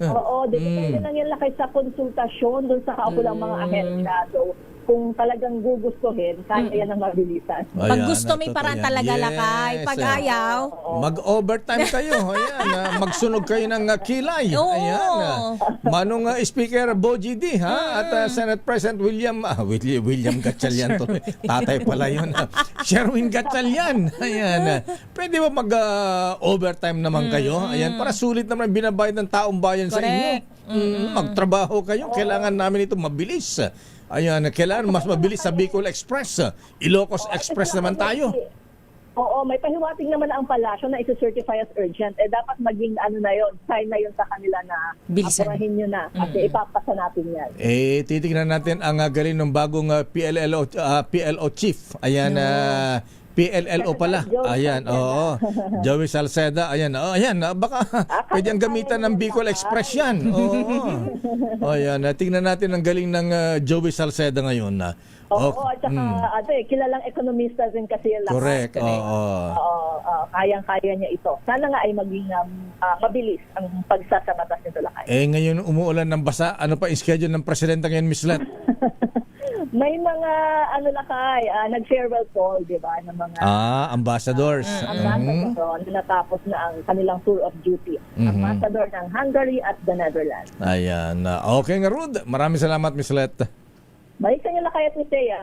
Oo, depende lang yan laki sa konsultasyon dun sa kaukulang mga ahensya. So, kung talagang gugustuhin, kaya yan ang mabilisan. Pag gusto may paraan talaga, Lakay. Pag ayaw, mag-overtime kayo. Ayan, magsunog kayo ng kilay. Ayan. Manong Speaker Boji D, ha? At Senate President William Gatchalian to. Tatay pala yun. Sherwin Gatchalian. Ayan. Pwede ba mag-overtime naman kayo? Ayan, para sulit naman binabayad ng taong bayan sa inyo. Magtrabaho kayo. Kailangan namin ito mabilis. Ayan, kailangan mas mabilis sa Bicol Express. Ilocos Express naman tayo. Oo, may pahiwatig naman ang palasyo na isi-certify as urgent. Dapat maging sign na yun sa kanila na apurahin nyo na. Kasi ipapasa natin yan. Titignan natin ang galing ng bagong PLO chief. Ayan, PLLO pala. Ayan, oo. Joey Salceda. Ayan, baka pwede ang gamitan ng Bicol Express yan. Oo. Ayan, tingnan natin ang galing ng Joey Salceda ngayon. Oo, at saka kilalang ekonomista din kasi yung lakas. Correct, oo. Kayang-kaya niya ito. Sana nga ay maging mabilis ang pagsasabatas nito, Lakay. Ngayon umuulan ng basa. Ano pa schedule ng presidente ngayon, Miss Let? May mga Lakay, nag-farewell call, di ba, ng mga ambassadors. Ambassador, natapos na ang kanilang tour of duty. Ambassador ng Hungary at the Netherlands. Ayan. Okay nga, Rud. Maraming salamat, Miss Let. Balik sa inyo, Lakay at Miss Thea.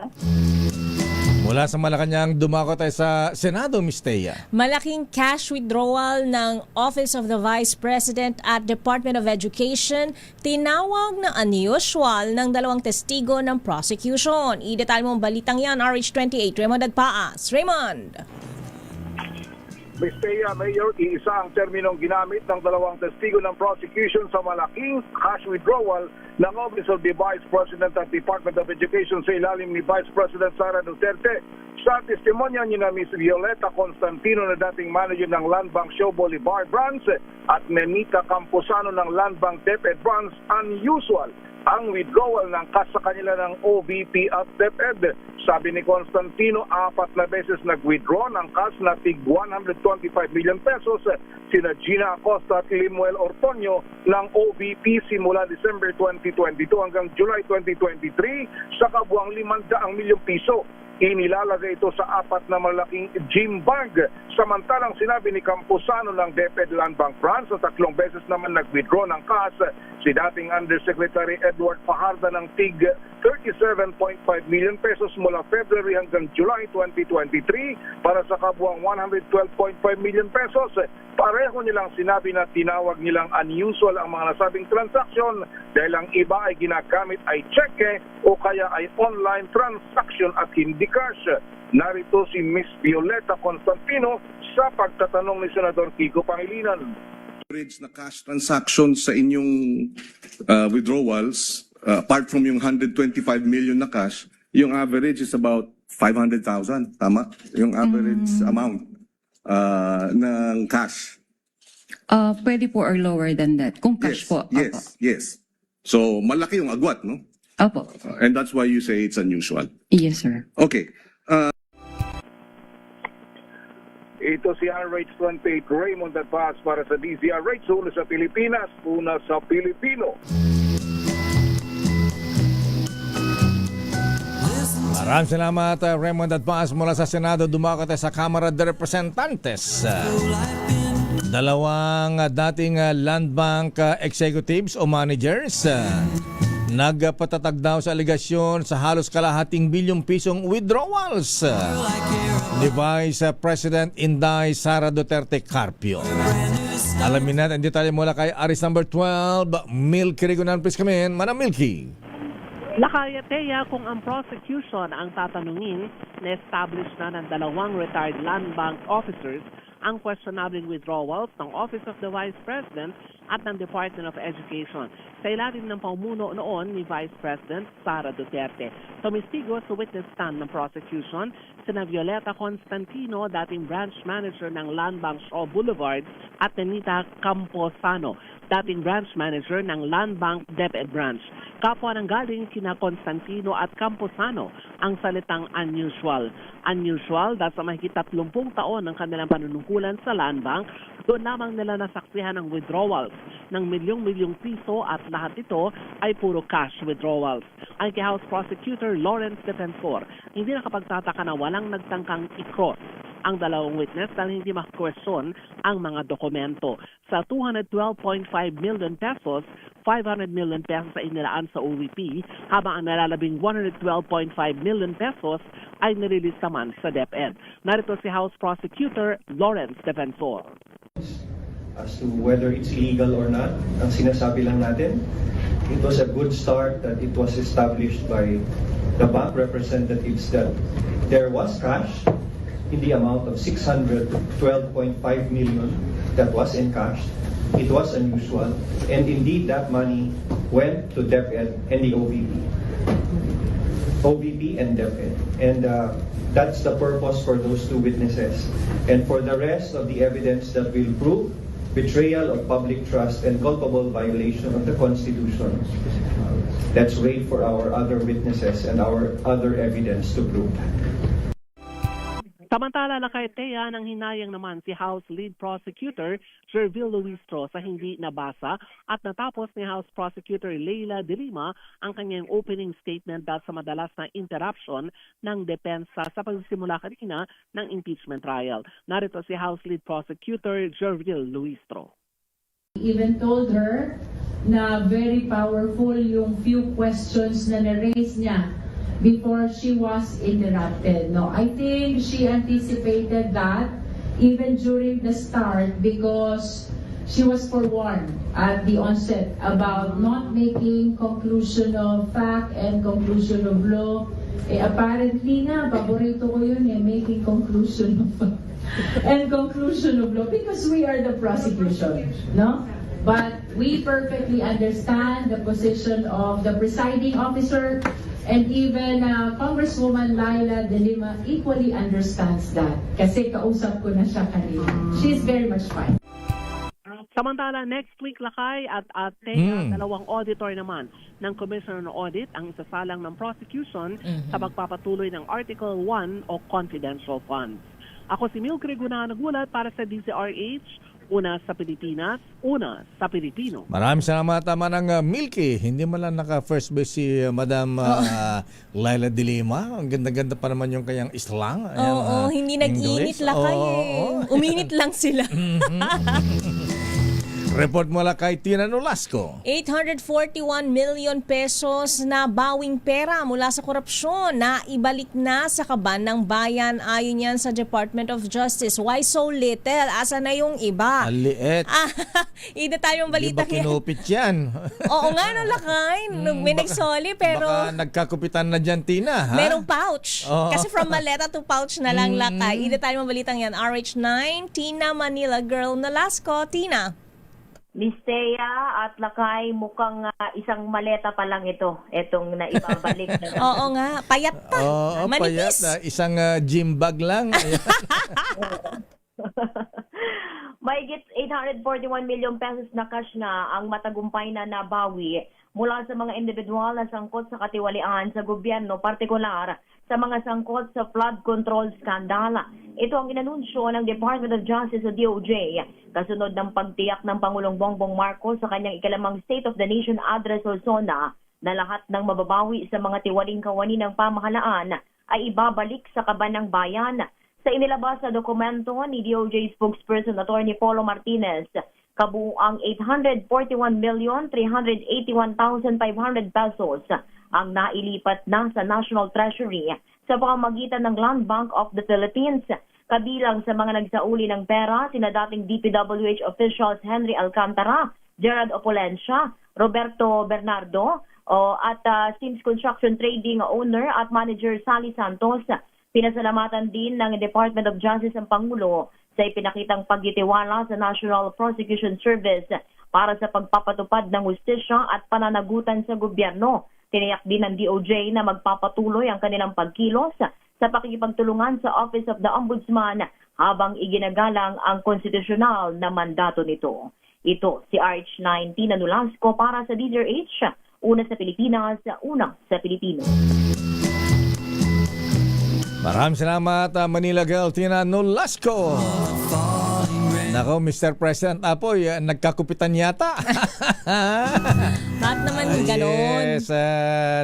Mula sa Malacanang, dumako tayo sa Senado, Miss Thea. malaking cash withdrawal ng Office of the Vice President at Department of Education, tinawag na unusual ng 2 testigo ng prosecution. I-detalye mo ang balitang yan, RH28, Raymond Agpaas. Raymond! Miss Thea, Mayor, iisa ang terminong ginamit ng 2 testigo ng prosecution sa malaking cash withdrawal ng Office of the Vice President at Department of Education sa ilalim ni Vice President Sara Duterte. Sa testimonya niya na Ms. Violeta Constantino na dating manager ng Land Bank Show Bolivar Branch at Nenita Camposano ng Land Bank DepEd Branch, unusual ang withdrawal ng cash sa kanila ng OVP at DepEd. Sabi ni Constantino, 4 na beses nag-withdraw ng cash na tig 125 million pesos sina Gina Acosta at Limuel Ortonio ng OVP simula December 2022 hanggang July 2023 sa kabuang 500 milyong piso. Inilalagay ito sa 4 na malaking gym bag. Samantalang sinabi ni Camposano ng DepEd Land Bank Branch na 3 beses naman nag-withdraw ng cash si dating Undersecretary Edward Fajarda ng tig 37.5 million pesos mula February hanggang July 2023 para sa kabuang 112.5 million pesos. Pareho nilang sinabi na tinawag nilang unusual ang mga nasabing transaksyon dahil ang iba ay ginagamit ay cheque o kaya ay online transaction at hindi cash. Narito si Ms. Violeta Constantino sa pagtatanong ni Senador Kiko Pangilinan. Average na cash transactions sa inyong withdrawals, apart from yung 125 million na cash, yung average is about 500,000. Tama? Yung average amount ng cash. Pwede po or lower than that. Kung cash po. Yes, yes. So, malaki yung agwat, no? Opo. And that's why you say it's unusual. Yes, sir. Okay. Ito si RH28 Raymond Advaz para sa DZRH. Una sa Pilipinas, una sa Pilipino. Maraming salamat, Raymond Advaz mula sa Senado. Dumako tayo sa Kamara de Representantes. Dalawang dating Land Bank executives o managers nagpatatag daw sa aligasyon sa halos kalahating bilyong pisong withdrawals ni Vice President Inday Sara Duterte Carpio. Alamin natin ang detalye mula kay Aris number 12, Milky Rigunan. Please come in, Manang Milky. Nakayateya kung ang prosecution ang tatanungin, na-establish na ng dalawang retired land bank officers ang questionable withdrawals ng Office of the Vice President at ng Department of Education sa ilalim ng pamuno noon ni Vice President Sara Duterte. Tumistigo sa witness stand ng prosecution sina Violeta Constantino, dating branch manager ng Land Bank Shaw Boulevard, at Anita Camposano, dating branch manager ng Land Bank DepEd Branch. Kapwa nang galing kina Constantino at Camposano ang salitang unusual. Unusual dahil sa mahigit 30 taon ng kanilang panunungkulan sa Land Bank, doon lamang nila nasaksihan ang withdrawals ng milyong-milyong piso at lahat ito ay puro cash withdrawals. Ang kay House Prosecutor Lawrence Defensor, hindi nakapagtataka na walang nagtangkang i-cross ang dalawang witness dahil hindi makakwestiyon ang mga dokumento. Sa 212.5 million pesos, 500 million pesos ay inilaan sa OVP, habang ang nalalabing 112.5 million pesos ay nililis naman sa DepEd. Narito si House Prosecutor Lawrence Defensor. As to whether it's legal or not, ang sinasabi lang natin, it was a good start that it was established by the bank representatives that there was cash in the amount of 612.5 million that was in cash. It was unusual, and indeed that money went to DepEd and the OVP and DepEd, and that's the purpose for those two witnesses. And for the rest of the evidence that will prove betrayal of public trust and culpable violation of the Constitution, let's wait for our other witnesses and our other evidence to prove that. Samantala, nakayateya ng hinayang naman si House Lead Prosecutor Jervil Luistro sa hindi nabasa at natapos ni House Prosecutor Leila De Lima ang kanyang opening statement dahil sa madalas na interruption ng depensa sa pagsisimula kanina ng impeachment trial. Narito si House Lead Prosecutor Jervil Luistro. Even told her na very powerful yung few questions na na-raise niya before she was interrupted. No, I think she anticipated that even during the start because she was forewarned at the onset about not making conclusion of fact and conclusion of law. Apparently nga, paborito ko yun making conclusion of fact and conclusion of law because we are the prosecution, no? But we perfectly understand the position of the presiding officer. And even Congresswoman Leila De Lima equally understands that. Kasi kausap ko na siya kanina. She's very much fine. Samantala, next week lakay at Teya, dalawang auditor naman ng Commissioner ng Audit ang isasalang ng prosecution sa pagpapatuloy ng Article 1 o confidential funds. Ako si Milky Rigunan, nagulat para sa DZRH. Una sa Pilipinas, una sa Pilipino. Maraming salamat, Manang Milky. Hindi man lang naka-first base si Madam Leila De Lima. Ang ganda-ganda pa naman yung kayang islang. Oo, hindi nag-init lakay Uminit lang sila. Report mula kay Tina Nolasco. 841 million pesos na bawing pera mula sa korupsyon na ibalik na sa kaban ng bayan ayon yan sa Department of Justice. Why so little? Asa na yung iba? Aliit. Ida tayong balita. Di ba kinupit yan? Oo nga, no, lakay. May nagsoli pero... Baka nagkakupitan na dyan, Tina. Ha? Merong pouch. Kasi from maleta to pouch na lang lakay. Ida tayong balitang yan. RH9, Tina Manila Girl Nolasco. Tina. Miss Thea at Lakay, mukhang isang maleta pa lang ito. Itong naibabalik na. Oo nga, payat pa. Oo, manipis. Payat. Isang gym bag lang. Mahigit 841 milyong pesos na cash nga ang matagumpay na nabawi mula sa mga individual na sangkot sa katiwalian sa gobyerno, partikular sa mga sangkot sa flood control scandal. Ito ang inanunsyo ng Department of Justice o DOJ kasunod ng pagtiyak ng Pangulong Bongbong Marcos sa kanyang ikalimang State of the Nation Address o SONA na lahat ng mababawi sa mga tiwaling kawani ng pamahalaan ay ibabalik sa kaban ng bayan. Sa inilabas na dokumento ni DOJ spokesperson Attorney Polo Martinez, kabuuang 841,381,500 pesos ang nailipat na sa National Treasury sa pamamagitan ng Land Bank of the Philippines. Kabilang sa mga nagsauli ng pera, sina dating DPWH officials Henry Alcantara, Gerard Opolencia, Roberto Bernardo, at Sims Construction Trading owner at manager Sally Santos. Pinasalamatan din ng Department of Justice ang Pangulo sa ipinakitang pagtitiwala sa National Prosecution Service para sa pagpapatupad ng hustisya at pananagutan sa gobyerno. Tiniyak din ng DOJ na magpapatuloy ang kanilang pagkilos sa pakikipagtulungan sa Office of the Ombudsman habang iginagalang ang konstitusyonal na mandato nito. Ito si RH19 na Nolasco para sa DZRH, una sa Pilipinas, una sa Pilipino. Maraming salamat, Manila Girl Tina Nolasco. Nako, Mr. President Apoy, nagkakupitan yata. Bakit naman ganon? Yes,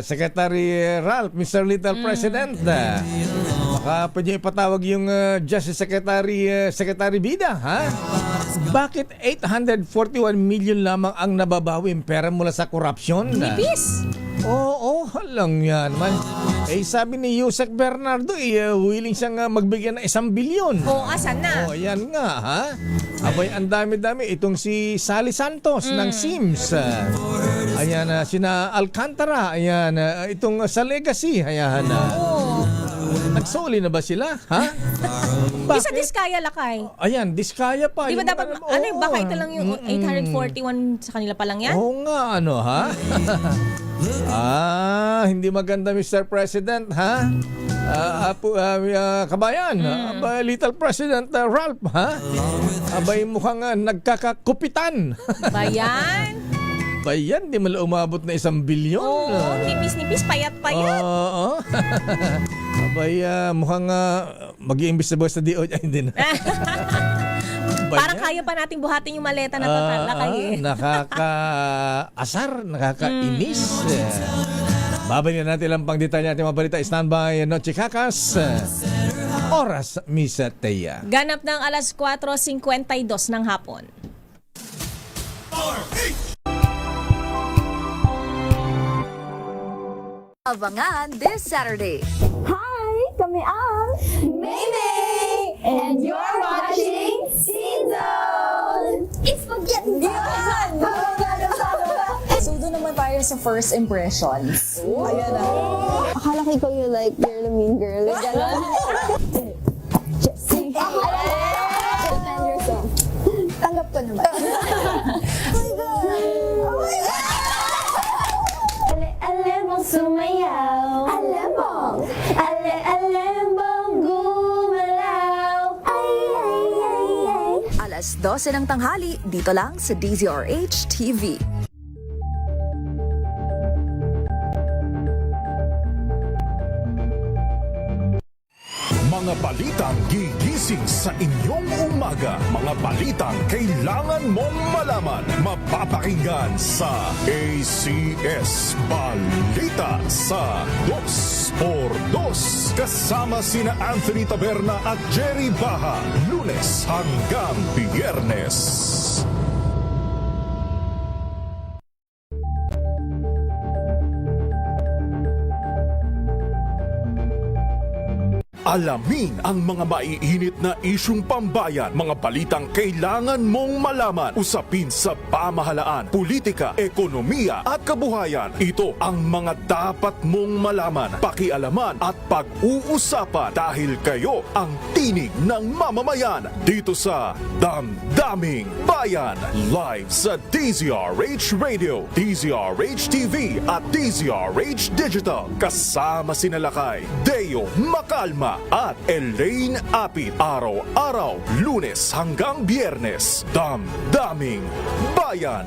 Secretary Ralph, Mr. Little President. Baka pwede ipatawag yung Justice Secretary Bida, ha? Bakit 841 million lamang ang nababawing pera mula sa korupsyon? Nipis! Oo, lang yan man. Sabi ni Yusek Bernardo, willing siyang magbigyan ng 1 bilyon. Asan na? Yan nga, ha? Abay, ang dami-dami. Itong si Sally Santos ng Sims. Ayan, sina Alcantara. Ayan, itong sa Legacy. Ayan. Nagsoli na ba sila? Ha? Isa Diskaya lakay. Ayan, Diskaya pa. Di ba dapat, baka ito lang yung 841 sa kanila pa lang yan? Oo nga, ha? Hindi maganda, Mr. President, ha? Kabayan, Little President Ralph, ha? Abay, mukhang nagkakakupitan. Bayan? Bayan, di mala umabot na 1 bilyon. Oo, nipis-nipis, payat-payat. Oo. Abay, mukhang mag-iimbis na ba sa DOJ? Hindi na. Parang kaya pa natin buhatin yung maleta na tatalakay. Nakakaasar, nakakainis. Babalikan natin lang pang detalye natin mga balita. Standby, Noche Kakas. Oras, Miss Teya. Ganap ng alas 4:52 ng hapon. Abangan this Saturday. Hi! Kami ang Maymay! And you're watching Scene Zone! It's spaghetti! So doon naman tayo sa first impressions. Ayan na. Akala ko ikaw yung like, you're the mean girl. Like, gano'n. Defend yourself. Tanggap ko naman. Ale-ale mong sumayaw. Ale mong gumalaw. Ay, ay, ay, ay. Alas 12 ng tanghali, dito lang sa DZRH TV. Mga balitang gigising sa inyong umaga. Mga balitang kailangan mong malaman. Mapapakinggan sa ACS Balita sa 2x2. Kasama sina Anthony Taberna at Jerry Baha. Lunes hanggang Biyernes. Alamin ang mga maiinit na isyung pambayan, mga balitang kailangan mong malaman, usapin sa pamahalaan, politika, ekonomiya at kabuhayan. Ito ang mga dapat mong malaman, pakialaman at pag-uusapan dahil kayo ang tinig ng mamamayan dito sa Damdaming Bayan. Live sa DZRH Radio, DZRH TV at DZRH Digital. Kasama sina Lakay, Deo Macalma Padilla at Elaine Apit. Araw-araw, Lunes hanggang Biyernes. Damdaming Bayan.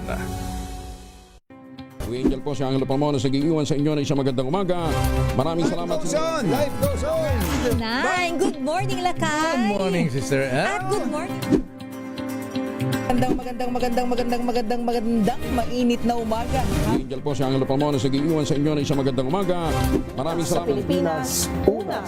Angel po si Angelo Palmona sa giiwan sa inyo na isang magandang umaga. Maraming salamat sa inyo. Life goes on! Nine, good morning, Lakay! Good morning, sister. At good morning. Magandang mainit na umaga. Angel po si Angelo Palmona sa giiwan sa inyo na isang magandang umaga. Maraming salamat. Pilipinas, una